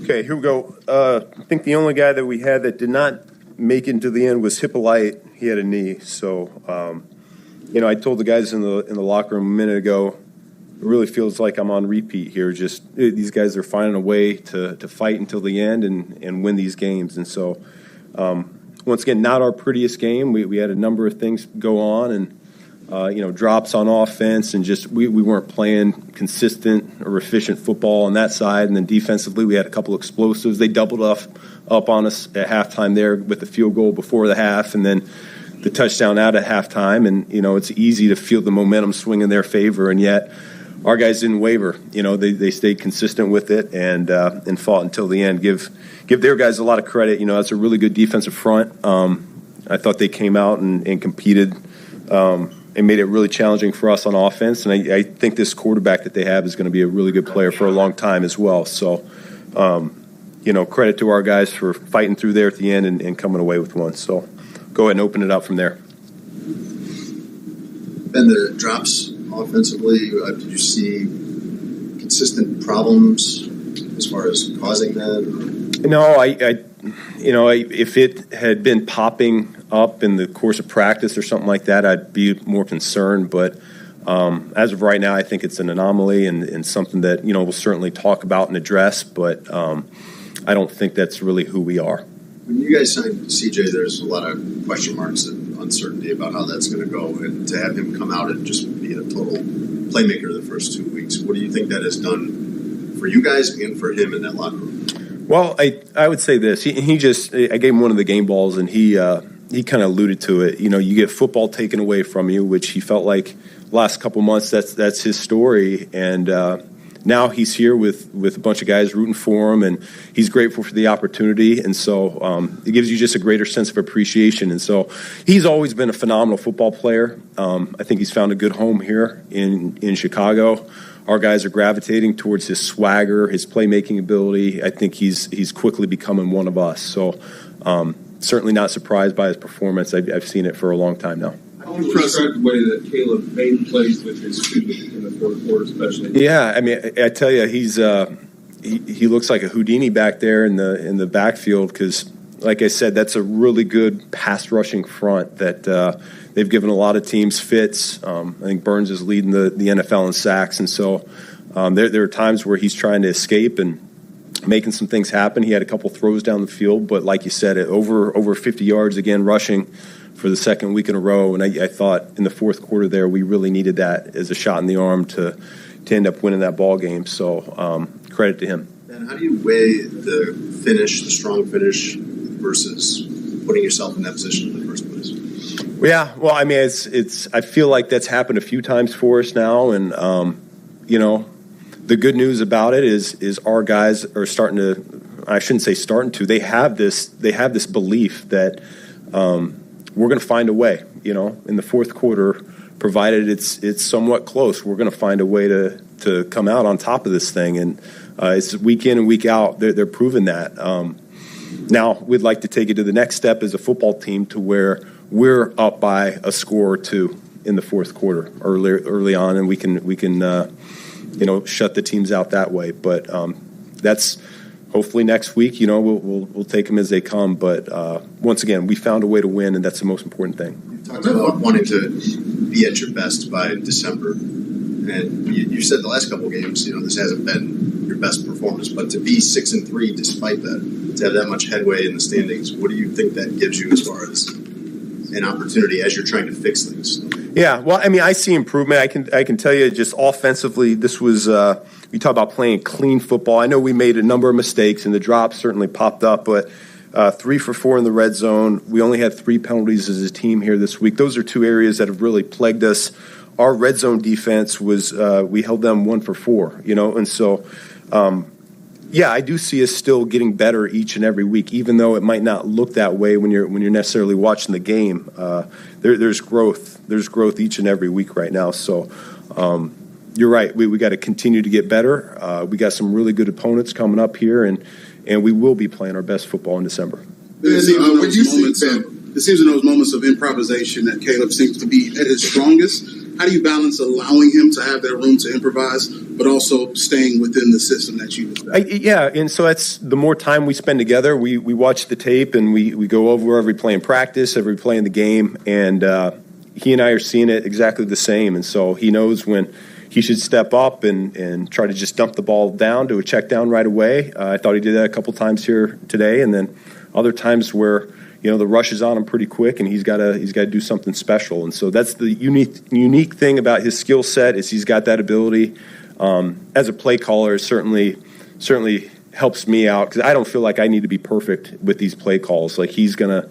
Okay, here we go. I think the only guy that we had that did not make it into the end was Hippolyte. He had a knee. So, I told the guys in the locker room a minute ago, it really feels like I'm on repeat here. Just these guys are finding a way to fight until the end and win these games. And so, once again, not our prettiest game. We had a number of things go on and, drops on offense, and just we weren't playing consistent or efficient football on that side. And then defensively, we had a couple explosives. They doubled up on us at halftime there with the field goal before the half, and then the touchdown out at halftime. And, it's easy to feel the momentum swing in their favor, and yet our guys didn't waver. They stayed consistent with it and fought until the end. Give their guys a lot of credit. That's a really good defensive front. I thought they came out and competed and made it really challenging for us on offense. And I think this quarterback that they have is going to be a really good player for a long time as well. So, credit to our guys for fighting through there at the end and coming away with one. So go ahead and open it up from there. And the drops offensively, did you see consistent problems as far as causing that? No, if it had been popping up in the course of practice or something like that, I'd be more concerned. But as of right now, I think it's an anomaly and something that, we'll certainly talk about and address. But I don't think that's really who we are. When you guys signed CJ, there's a lot of question marks and uncertainty about how that's going to go. And to have him come out and just be a total playmaker the first 2 weeks, what do you think that has done for you guys and for him in that locker room? Well, I would say this. I gave him one of the game balls, and he kind of alluded to it. You get football taken away from you, which he felt like last couple months that's his story. And now he's here with a bunch of guys rooting for him, and he's grateful for the opportunity. And so it gives you just a greater sense of appreciation. And so he's always been a phenomenal football player. I think he's found a good home here in Chicago. Our guys are gravitating towards his swagger, his playmaking ability. I think he's quickly becoming one of us. So certainly not surprised by his performance. I've seen it for a long time now. How would you describe the way that Caleb made plays with his feet in the fourth quarter, especially? Yeah, I tell you, he looks like a Houdini back there in the backfield because, like I said, that's a really good pass rushing front that they've given a lot of teams fits. I think Burns is leading the NFL in sacks, and so there are times where he's trying to escape and making some things happen. He had a couple throws down the field, but like you said, over 50 yards again rushing for the second week in a row. And I thought in the fourth quarter there we really needed that as a shot in the arm to end up winning that ball game. So credit to him. And how do you weigh the strong finish, versus putting yourself in that position in the first place? Yeah, well, it's. I feel like that's happened a few times for us now, and the good news about it is our guys are starting to. I shouldn't say starting to. They have this belief that we're going to find a way. In the fourth quarter, provided it's somewhat close, we're going to find a way to come out on top of this thing, and it's week in and week out. They're proving that. Now we'd like to take it to the next step as a football team to where we're up by a score or two in the fourth quarter early on, and we can shut the teams out that way. But that's hopefully next week. We'll take them as they come. But once again, we found a way to win, and that's the most important thing. You talked about wanting to be at your best by December, and you said the last couple of games, this hasn't been your best performance, but to be 6-3 despite that, to have that much headway in the standings, what do you think that gives you as far as an opportunity as you're trying to fix things? Yeah, well, I see improvement. I can tell you just offensively, this was we talk about playing clean football. I know we made a number of mistakes, and the drops certainly popped up, but 3 for 4 in the red zone. We only had 3 penalties as a team here this week. Those are 2 areas that have really plagued us. Our red zone defense was we held them 1 for 4, and so yeah, I do see us still getting better each and every week, even though it might not look that way when you're necessarily watching the game. There's growth. There's growth each and every week right now. So you're right. We got to continue to get better. We got some really good opponents coming up here, and we will be playing our best football in December. It seems in those moments of improvisation that Caleb seems to be at his strongest. how do you balance allowing him to have that room to improvise, but also staying within the system that you yeah, and so that's the more time we spend together. We watch the tape and we go over every play in practice, every play in the game, and he and I are seeing it exactly the same. And so he knows when he should step up and try to just dump the ball down to a check down right away. I thought he did that a couple times here today, and then other times where the rush is on him pretty quick, and he's got to do something special. And so that's the unique thing about his skill set is he's got that ability. As a play caller, it certainly helps me out because I don't feel like I need to be perfect with these play calls. Like he's gonna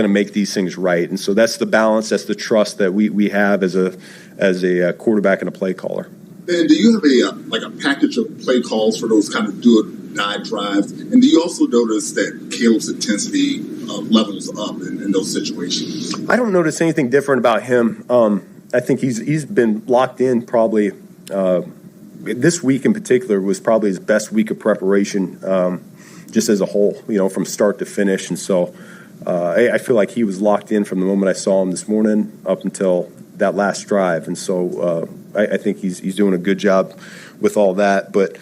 make these things right, and so that's the balance, that's the trust that we have as a quarterback and a play caller. And do you have a package of play calls for those kind of do-or-die drives? And do you also notice that Caleb's intensity levels up in those situations? I don't notice anything different about him. I think he's been locked in probably. This week in particular was probably his best week of preparation, just as a whole, from start to finish. And so I feel like he was locked in from the moment I saw him this morning up until that last drive. And so I think he's doing a good job with all that. But,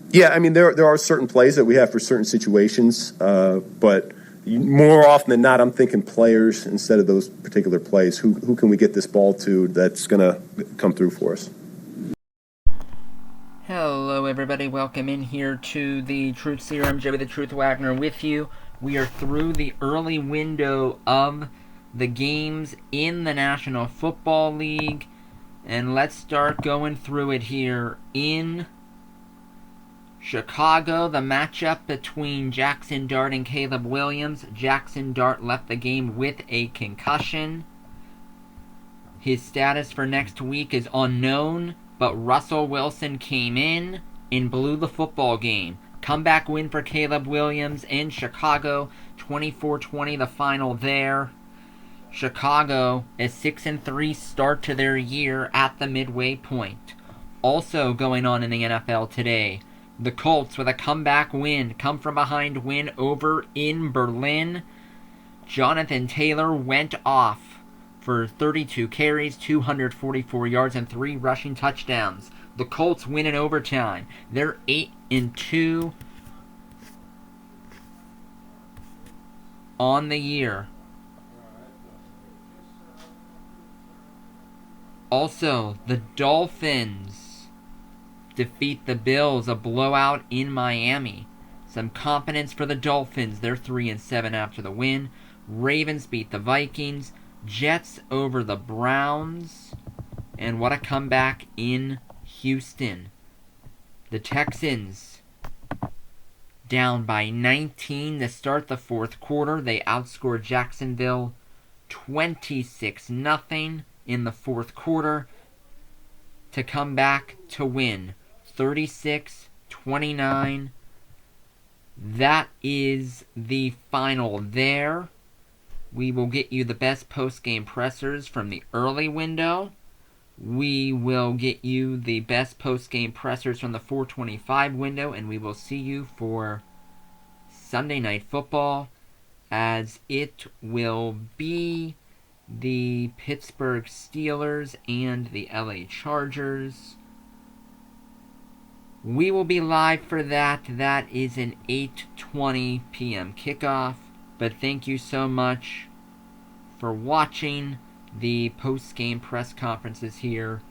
yeah, I mean, there are certain plays that we have for certain situations, but more often than not, I'm thinking players instead of those particular plays. Who can we get this ball to that's going to come through for us? Hello everybody, welcome in here to the Truth Serum. JoeyWagnerTheTruth Wagner with you. We are through the early window of the games in the National Football League, and let's start going through it here. In Chicago, the matchup between Jackson Dart and Caleb Williams. Jackson Dart left the game with a concussion. His status for next week is unknown, but Russell Wilson came in and blew the football game. Comeback win for Caleb Williams in Chicago, 24-20 the final there. Chicago, a 6-3 start to their year at the midway point. Also going on in the NFL today, the Colts with a comeback win, come from behind win over in Berlin. Jonathan Taylor went off for 32 carries, 244 yards, and 3 rushing touchdowns. The Colts win in overtime. They're 8-2 on the year. Also, the Dolphins defeat the Bills, a blowout in Miami. Some confidence for the Dolphins. They're 3-7 after the win. Ravens beat the Vikings. Jets over the Browns. And what a comeback in Houston. The Texans down by 19 to start the fourth quarter. They outscored Jacksonville 26-0 in the fourth quarter to come back to win 36-29. That is the final there. We will get you the best post-game pressers from the early window. We will get you the best post-game pressers from the 425 window, and we will see you for Sunday Night Football, as it will be the Pittsburgh Steelers and the LA Chargers. We will be live for that. That is an 8:20 p.m. kickoff. But thank you so much for watching the post-game press conferences here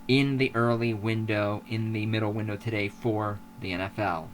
in the early window, in the middle window today for the NFL.